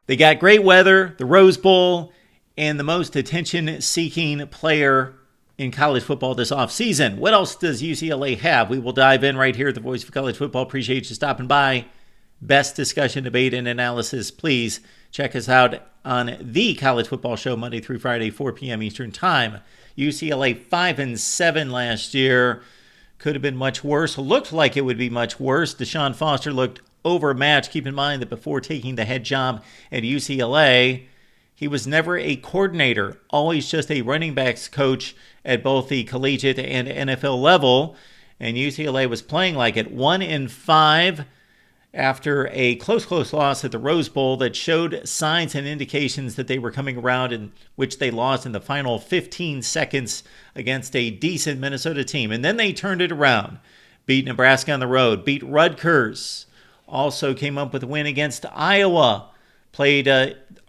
They got great weather, the Rose Bowl, and the most attention-seeking player in college football this offseason. What else does UCLA have? We will dive in right here at the Voice of College Football. Appreciate you stopping by. Best discussion, debate, and analysis. Please check us out on the College Football Show Monday through Friday, 4 p.m. Eastern Time. UCLA 5-7 last year. Could have been much worse. Looked like it would be much worse. Deshaun Foster looked overmatched. Keep in mind that before taking the head job at UCLA, he was never a coordinator, always just a running backs coach at both the collegiate and NFL level. And UCLA was playing like it. 1-5 after a close loss at the Rose Bowl that showed signs and indications that they were coming around, in which they lost in the final 15 seconds against a decent Minnesota team. And then they turned it around, beat Nebraska on the road, beat Rutgers, also came up with a win against Iowa, played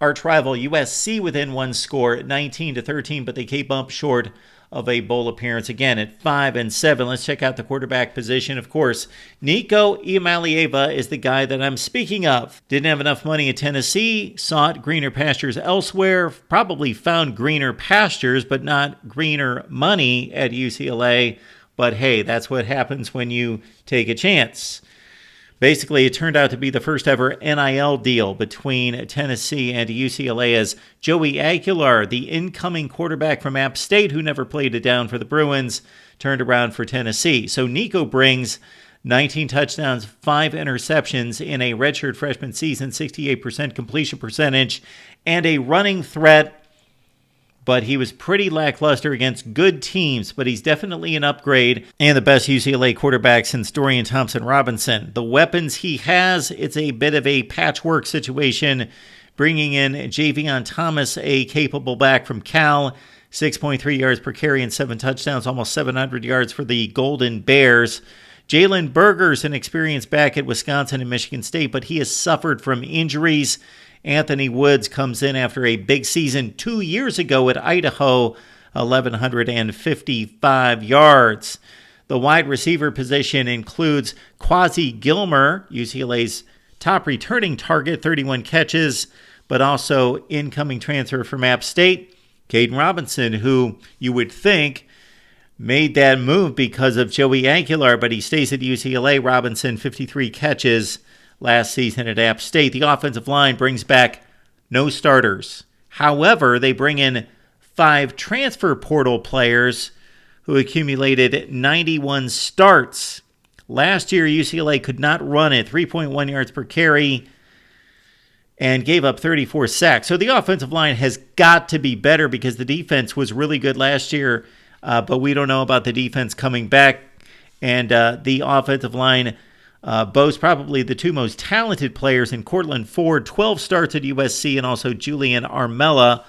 arch rival USC within one score, 19-13, but they came up short of a bowl appearance again at 5-7. Let's check out the quarterback position. Of course, Nico Iamaleava is the guy that I'm speaking of. Didn't have enough money at Tennessee, sought greener pastures elsewhere, probably found greener pastures, but not greener money at UCLA. But hey, that's what happens when you take a chance. Basically, it turned out to be the first ever NIL deal between Tennessee and UCLA, as Joey Aguilar, the incoming quarterback from App State, who never played it down for the Bruins, turned around for Tennessee. So Nico brings 19 touchdowns, 5 interceptions in a redshirt freshman season, 68% completion percentage, and a running threat. But he was pretty lackluster against good teams, but he's definitely an upgrade and the best UCLA quarterback since Dorian Thompson-Robinson. The weapons he has, it's a bit of a patchwork situation, bringing in Javion Thomas, a capable back from Cal, 6.3 yards per carry and 7 touchdowns, almost 700 yards for the Golden Bears. Jalen Berger's an experienced back at Wisconsin and Michigan State, but he has suffered from injuries. Anthony Woods comes in after a big season 2 years ago at Idaho, 1,155 yards. The wide receiver position includes Quasi Gilmer, UCLA's top returning target, 31 catches, but also incoming transfer from App State, Caden Robinson, who you would think made that move because of Joey Aguilar, but he stays at UCLA. Robinson, 53 catches last season at App State. The offensive line brings back no starters. However, they bring in 5 transfer portal players who accumulated 91 starts. Last year, UCLA could not run it, 3.1 yards per carry, and gave up 34 sacks. So the offensive line has got to be better because the defense was really good last year, but we don't know about the defense coming back. And the offensive line boasts probably the 2 most talented players in Cortland Ford, 12 starts at USC, and also Julian Armella,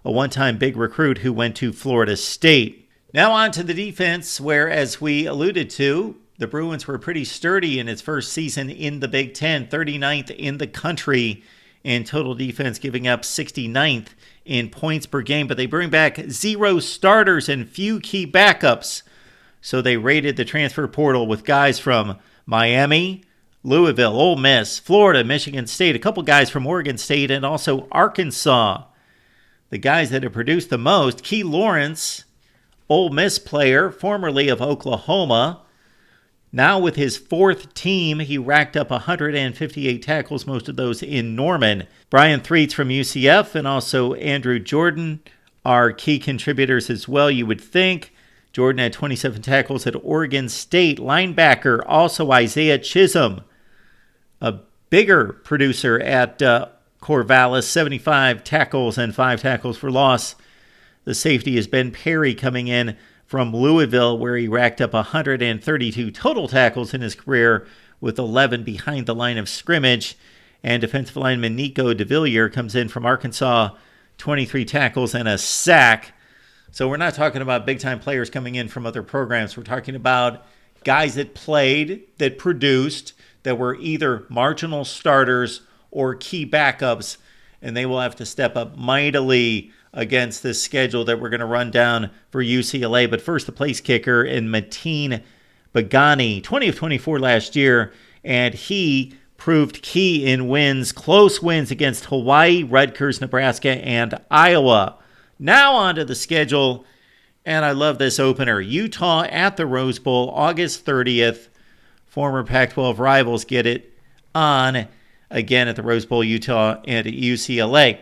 a one-time big recruit who went to Florida State. Now on to the defense, where, as we alluded to, the Bruins were pretty sturdy in its first season in the Big Ten, 39th in the country in total defense, giving up 69th in points per game. But they bring back 0 starters and few key backups. So they raided the transfer portal with guys from Miami, Louisville, Ole Miss, Florida, Michigan State, a couple guys from Oregon State, and also Arkansas. The guys that have produced the most, Key Lawrence, Ole Miss player, formerly of Oklahoma. Now with his 4th team, he racked up 158 tackles, most of those in Norman. Brian Threets from UCF and also Andrew Jordan are key contributors as well, you would think. Jordan had 27 tackles at Oregon State. Linebacker, also Isaiah Chisholm, a bigger producer at Corvallis, 75 tackles and 5 tackles for loss. The safety is Ben Perry, coming in from Louisville, where he racked up 132 total tackles in his career, with 11 behind the line of scrimmage. And defensive lineman Nico DeVillier comes in from Arkansas, 23 tackles and a sack. So we're not talking about big-time players coming in from other programs. We're talking about guys that played, that produced, that were either marginal starters or key backups, and they will have to step up mightily against this schedule that we're going to run down for UCLA. But first, the place kicker in Mateen Bagani, 20 of 24 last year, and he proved key in wins, close wins against Hawaii, Rutgers, Nebraska, and Iowa. Now on to the schedule, and I love this opener. Utah at the Rose Bowl, August 30th. Former Pac-12 rivals get it on again at the Rose Bowl, Utah, and at UCLA.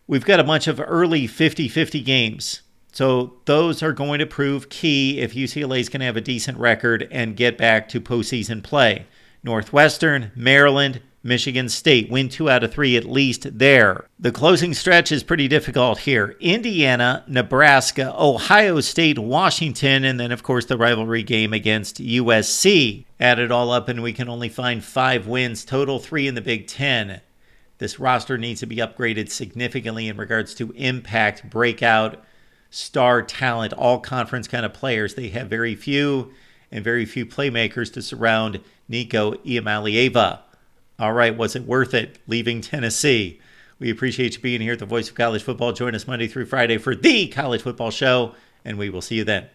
We've got a bunch of early 50-50 games. So those are going to prove key if UCLA is going to have a decent record and get back to postseason play. Northwestern, Maryland, Michigan State. Win 2 out of 3 at least there. The closing stretch is pretty difficult here. Indiana, Nebraska, Ohio State, Washington, and then, of course, the rivalry game against USC. Add it all up, and we can only find 5 wins total, 3 in the Big Ten. This roster needs to be upgraded significantly in regards to impact, breakout, star talent, all conference kind of players. They have very few and very few playmakers to surround Nico Iamaleava. All right, was it worth it leaving Tennessee? We appreciate you being here at the Voice of College Football. Join us Monday through Friday for the College Football Show, and we will see you then.